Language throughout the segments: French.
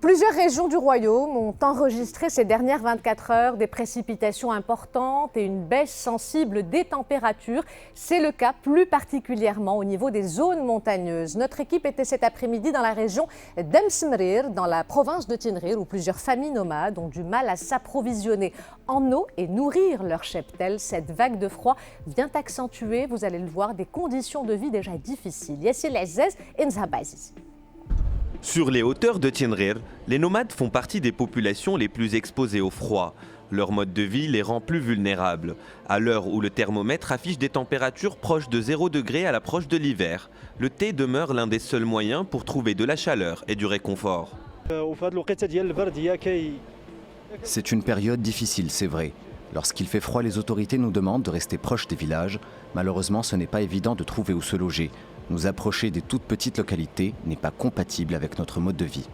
Plusieurs régions du royaume ont enregistré ces dernières 24 heures des précipitations importantes et une baisse sensible des températures. C'est le cas plus particulièrement au niveau des zones montagneuses. Notre équipe était cet après-midi dans la région d'Emsmrir, dans la province de Tinrir, où plusieurs familles nomades ont du mal à s'approvisionner en eau et nourrir leur cheptel. Cette vague de froid vient accentuer, vous allez le voir, des conditions de vie déjà difficiles. Yassir Aziz et Nzahaba Aziz. Sur les hauteurs de Tinrir, les nomades font partie des populations les plus exposées au froid. Leur mode de vie les rend plus vulnérables. À l'heure où le thermomètre affiche des températures proches de 0 degré à l'approche de l'hiver, le thé demeure l'un des seuls moyens pour trouver de la chaleur et du réconfort. C'est une période difficile, c'est vrai. Lorsqu'il fait froid, les autorités nous demandent de rester proches des villages. Malheureusement, ce n'est pas évident de trouver où se loger. Nous approcher des toutes petites localités n'est pas compatible avec notre mode de vie.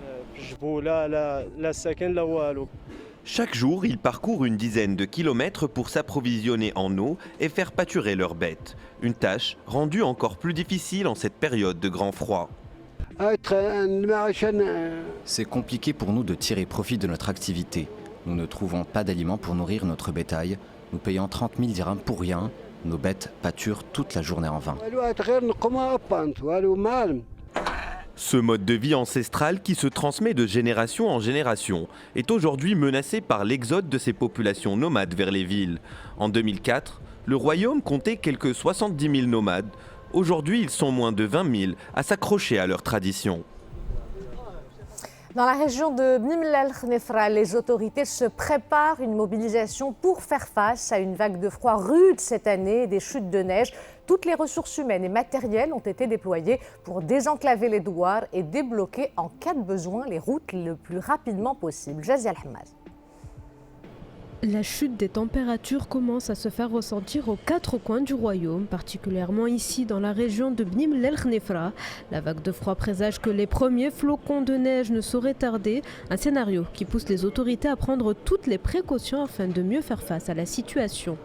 Chaque jour, ils parcourent une dizaine de kilomètres pour s'approvisionner en eau et faire pâturer leurs bêtes. Une tâche rendue encore plus difficile en cette période de grand froid. C'est compliqué pour nous de tirer profit de notre activité. Nous ne trouvons pas d'aliments pour nourrir notre bétail. Nous payons 30 000 dirhams pour rien. Nos bêtes pâturent toute la journée en vain. Ce mode de vie ancestral qui se transmet de génération en génération est aujourd'hui menacé par l'exode de ces populations nomades vers les villes. En 2004, le royaume comptait quelques 70 000 nomades. Aujourd'hui, ils sont moins de 20 000 à s'accrocher à leur tradition. Dans la région de Bnim El Khnefra, les autorités se préparent une mobilisation pour faire face à une vague de froid rude cette année et des chutes de neige. Toutes les ressources humaines et matérielles ont été déployées pour désenclaver les douars et débloquer en cas de besoin les routes le plus rapidement possible. Jazia Al-Hamad. La chute des températures commence à se faire ressentir aux quatre coins du royaume, particulièrement ici dans la région de Bnim El Khnefra. La vague de froid présage que les premiers flocons de neige ne sauraient tarder, un scénario qui pousse les autorités à prendre toutes les précautions afin de mieux faire face à la situation.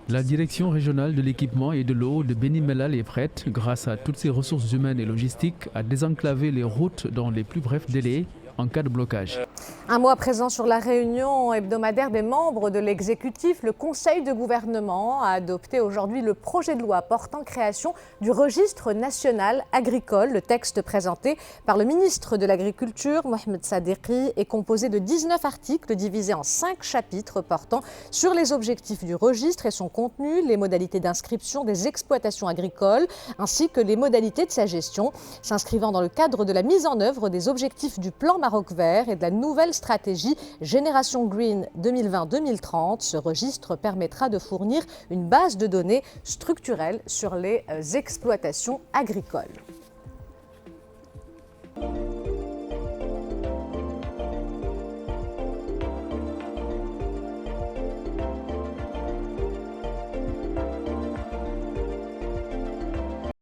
La direction régionale de l'équipement et de l'eau de Beni Mellal est prête, grâce à toutes ses ressources humaines et logistiques, à désenclaver les routes dans les plus brefs délais en cas de blocage. Un mot à présent sur la réunion hebdomadaire des membres de l'exécutif. Le Conseil de gouvernement a adopté aujourd'hui le projet de loi portant création du registre national agricole. Le texte présenté par le ministre de l'Agriculture, Mohamed Sadiqi, est composé de 19 articles divisés en 5 chapitres portant sur les objectifs du registre et son contenu, les modalités d'inscription des exploitations agricoles, ainsi que les modalités de sa gestion, s'inscrivant dans le cadre de la mise en œuvre des objectifs du plan Maroc vert et de la nouvelle stratégie Génération Green 2020-2030. Ce registre permettra de fournir une base de données structurelle sur les exploitations agricoles.